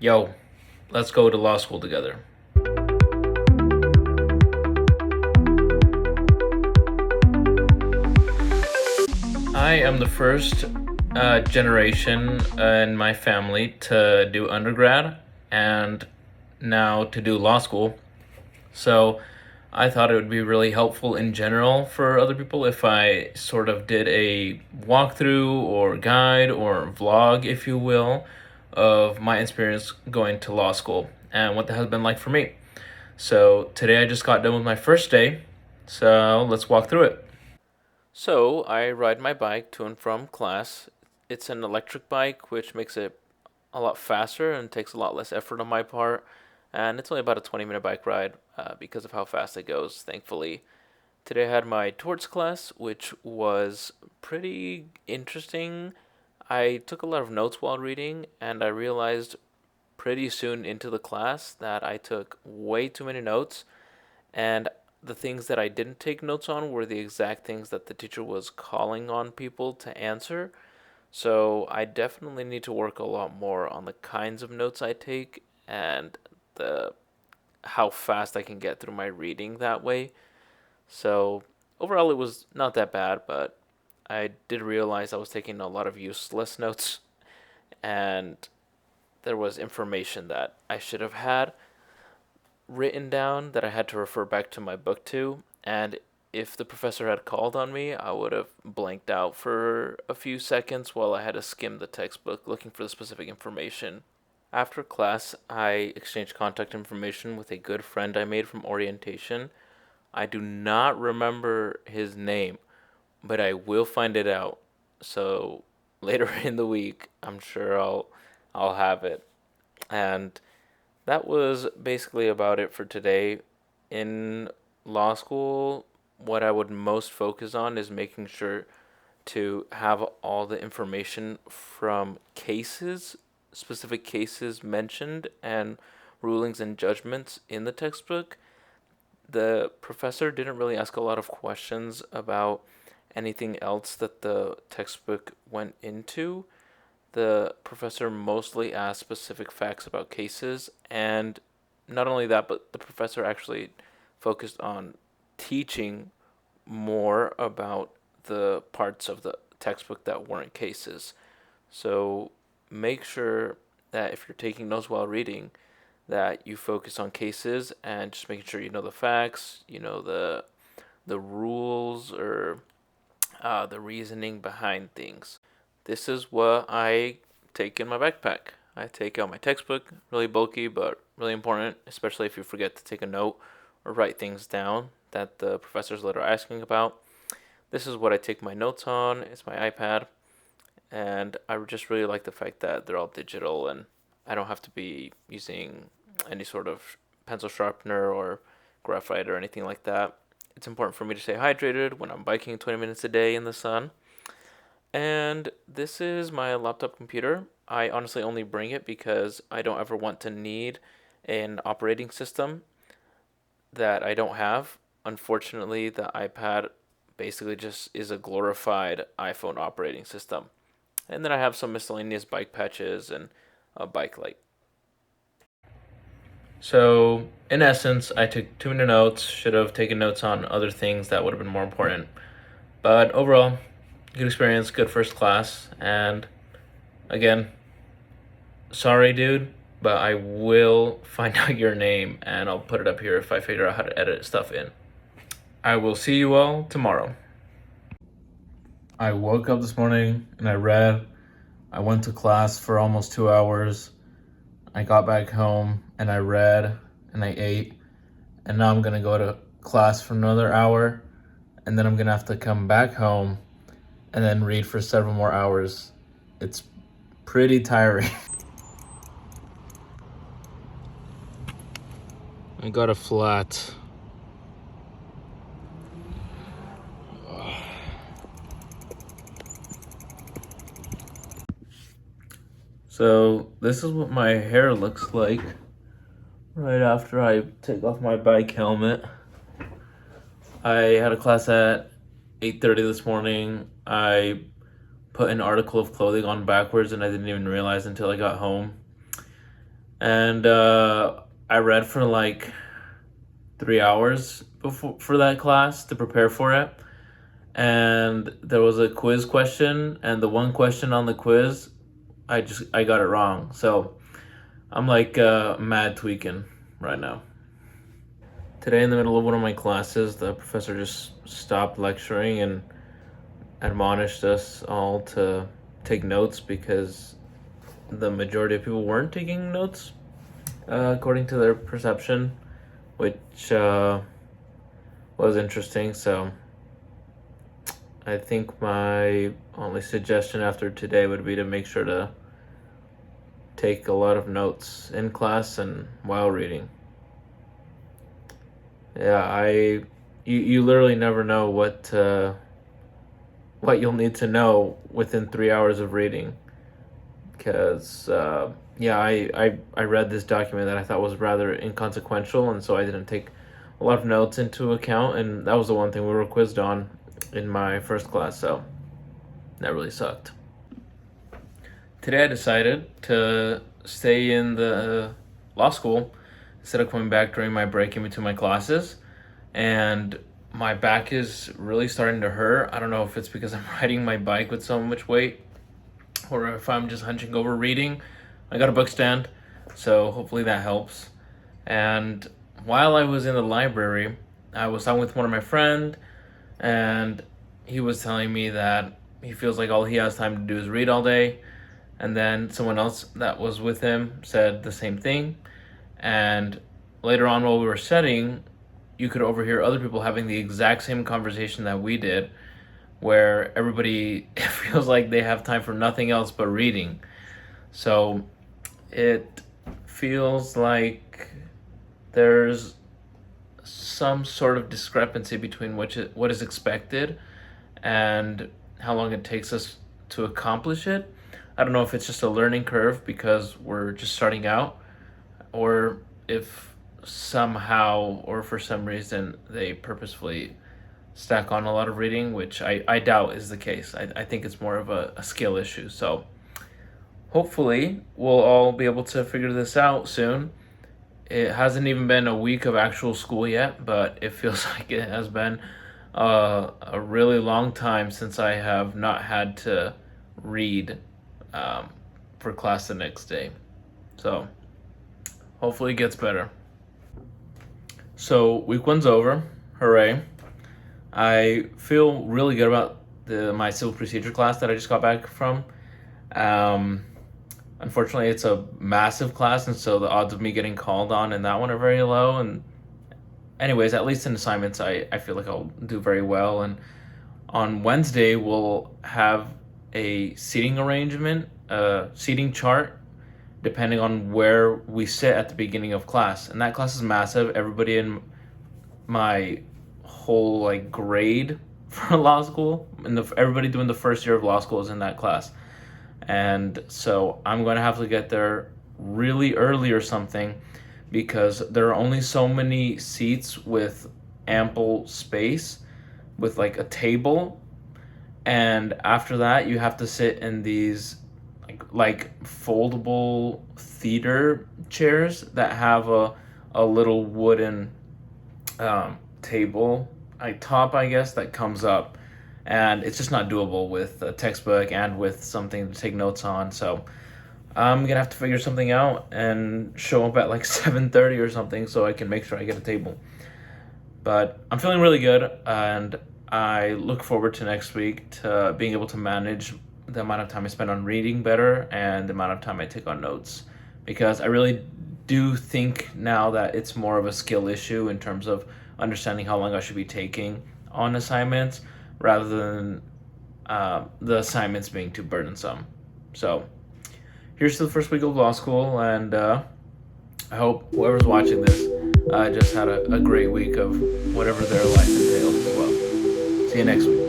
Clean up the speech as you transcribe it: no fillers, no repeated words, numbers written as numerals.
Yo, let's go to law school together. I am the first generation in my family to do undergrad and now to do law school. So I thought it would be really helpful in general for other people if I sort of did a walkthrough or guide or vlog, if you will, of my experience going to law school and what that has been like for me. So today I just got done with my first day, so let's walk through it. So I ride my bike to and from class. It's an electric bike, which makes it a lot faster and takes a lot less effort on my part. And it's only about a 20-minute bike ride because of how fast it goes, thankfully. Today I had my torts class, which was pretty interesting. I took a lot of notes while reading, and I realized pretty soon into the class that I took way too many notes, and the things that I didn't take notes on were the exact things that the teacher was calling on people to answer. So I definitely need to work a lot more on the kinds of notes I take and the how fast I can get through my reading that way. So overall it was not that bad, but I did realize I was taking a lot of useless notes and there was information that I should have had written down that I had to refer back to my book to, and if the professor had called on me, I would have blanked out for a few seconds while I had to skim the textbook looking for the specific information. After class, I exchanged contact information with a good friend I made from orientation. I do not remember his name, but I will find it out. So later in the week, I'm sure I'll have it. And that was basically about it for today. In law school, what I would most focus on is making sure to have all the information from cases, specific cases mentioned, and rulings and judgments in the textbook. The professor didn't really ask a lot of questions about anything else that the textbook went into. The professor mostly asked specific facts about cases, and not only that, but the professor actually focused on teaching more about the parts of the textbook that weren't cases. So make sure that if you're taking notes while reading, that you focus on cases and just making sure you know the facts, you know the rules or the reasoning behind things. This is what I take in my backpack. I take out my textbook, really bulky but really important, especially if you forget to take a note or write things down that the professor's later asking about. This is what I take my notes on. It's my iPad, and I just really like the fact that they're all digital and I don't have to be using any sort of pencil sharpener or graphite or anything like that. It's important for me to stay hydrated when I'm biking 20 minutes a day in the sun. And this is my laptop computer. I honestly only bring it because I don't ever want to need an operating system that I don't have. Unfortunately, the iPad basically just is a glorified iPhone operating system. And then I have some miscellaneous bike patches and a bike light. So, in essence, I took too many notes, should have taken notes on other things that would have been more important. But overall, good experience, good first class, and again, sorry, dude, but I will find out your name and I'll put it up here if I figure out how to edit stuff in. I will see you all tomorrow. I woke up this morning and I read. I went to class for almost 2 hours. I got back home and I read and I ate. And now I'm gonna go to class for another hour. And then I'm gonna have to come back home and then read for several more hours. It's pretty tiring. I got a flat. So this is what my hair looks like right after I take off my bike helmet. I had a class at 8:30 this morning. I put an article of clothing on backwards and I didn't even realize until I got home. and I read for like 3 hours before for that class to prepare for it. And there was a quiz question, and the one question on the quiz, I got it wrong. So I'm like mad tweaking right now. Today, in the middle of one of my classes, the professor just stopped lecturing and admonished us all to take notes because the majority of people weren't taking notes, according to their perception, which was interesting. So I think my only suggestion after today would be to make sure to take a lot of notes in class and while reading. Yeah, you literally never know what you'll need to know within 3 hours of reading. Because yeah, I read this document that I thought was rather inconsequential, and so I didn't take a lot of notes into account, and that was the one thing we were quizzed on in my first class, so that really sucked. Today I decided to stay in the law school instead of coming back during my break in between my classes, and my back is really starting to hurt. I don't know if it's because I'm riding my bike with so much weight or if I'm just hunching over reading. I got a book stand, so hopefully that helps. And while I was in the library, I was talking with one of my friends, and he was telling me that he feels like all he has time to do is read all day. And then someone else that was with him said the same thing. And later on, while we were studying, you could overhear other people having the exact same conversation that we did, where everybody feels like they have time for nothing else but reading. So it feels like there's some sort of discrepancy between what is expected and how long it takes us to accomplish it. I don't know if it's just a learning curve because we're just starting out, or if somehow or for some reason they purposefully stack on a lot of reading, which I doubt is the case. I think it's more of a skill issue. So hopefully we'll all be able to figure this out soon. It hasn't even been a week of actual school yet, but it feels like it has been a really long time since I have not had to read for class the next day. So hopefully it gets better. So week one's over. Hooray. I feel really good about my civil procedure class that I just got back from. Unfortunately, it's a massive class, and so the odds of me getting called on in that one are very low. And anyways, at least in assignments, I feel like I'll do very well. And on Wednesday, we'll have a seating arrangement, a seating chart, depending on where we sit at the beginning of class. And that class is massive. Everybody in my whole like grade for law school, and everybody doing the first year of law school is in that class. And so I'm going to have to get there really early or something because there are only so many seats with ample space with like a table. And after that, you have to sit in these like foldable theater chairs that have a little wooden table, top, I guess, that comes up, and it's just not doable with a textbook and with something to take notes on. So I'm gonna have to figure something out and show up at like 7:30 or something so I can make sure I get a table. But I'm feeling really good, and I look forward to next week to being able to manage the amount of time I spend on reading better and the amount of time I take on notes, because I really do think now that it's more of a skill issue in terms of understanding how long I should be taking on assignments rather than the assignments being too burdensome. So here's to the first week of law school, and I hope whoever's watching this just had a great week of whatever their life entails as well. See you next week.